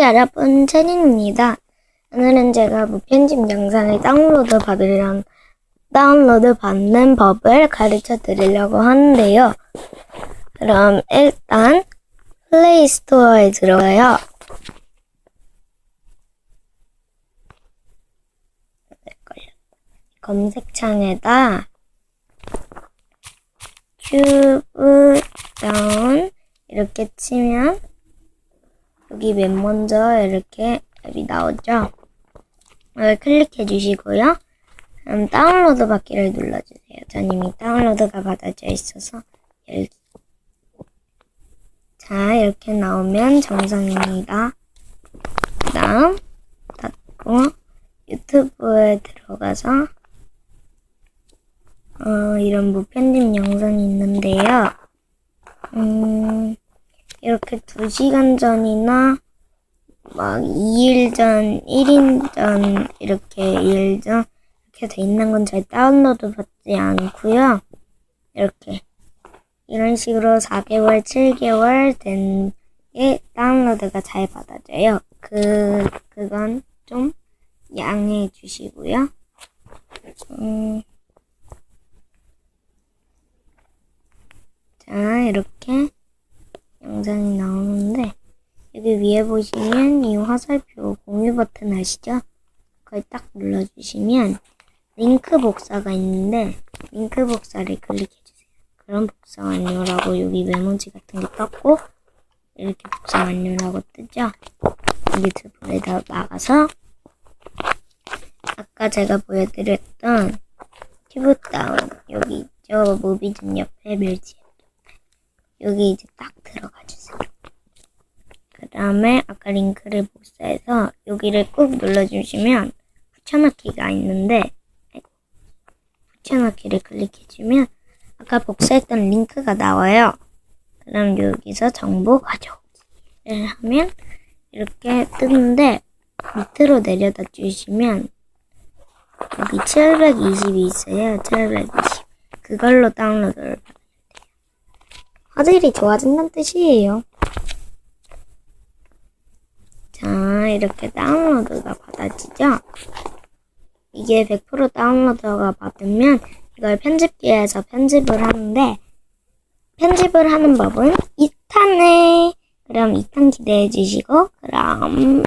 여러분, 채린입니다. 오늘은 제가 무편집 영상을 다운로드 받는 법을 가르쳐 드리려고 하는데요. 그럼 일단 플레이 스토어에 들어가요. 검색창에다 큐브 다운 이렇게 치면 여기 맨 먼저 이렇게 앱이 나오죠. 이걸 클릭해 주시고요. 그럼 다운로드 받기를 눌러주세요. 전 이미 다운로드가 받아져 있어서 열기. 자, 이렇게 나오면 정상입니다. 그 다음 닫고 유튜브에 들어가서 이런 무편집 영상이 있는데요. 이렇게 2시간 전이나 막 2일 전, 1인 전, 이렇게 2일 전 이렇게 돼 있는 건 잘 다운로드 받지 않고요. 이렇게 이런 식으로 4개월, 7개월 된 게 다운로드가 잘 받아져요. 그건 좀 양해해 주시고요. 자, 이렇게 영상이 나오는데 여기 위에 보시면 이 화살표 공유 버튼 아시죠? 그걸 딱 눌러주시면 링크 복사가 있는데 링크 복사를 클릭해주세요. 그럼 복사 완료라고 여기 메모지 같은 게 떴고 이렇게 복사 완료라고 뜨죠? 유튜브에다 나가서 아까 제가 보여드렸던 튜브 다운 여기 있죠? 무비즘 옆에 멸치 여기 이제 딱 들어가 주세요. 그 다음에 아까 링크를 복사해서 여기를 꾹 눌러주시면 붙여넣기가 있는데 붙여넣기를 클릭해주면 아까 복사했던 링크가 나와요. 그럼 여기서 정보 가져오기를 하면 이렇게 뜨는데 밑으로 내려다 주시면 여기 720이 있어요. 720 그걸로 다운로드를 받아요. 화질이 좋아진다는 뜻이에요. 자, 이렇게 다운로드가 받아지죠? 이게 100% 다운로드가 받으면 이걸 편집기에서 편집을 하는데 편집을 하는 법은 2탄에 그럼 2탄 기대해 주시고 그럼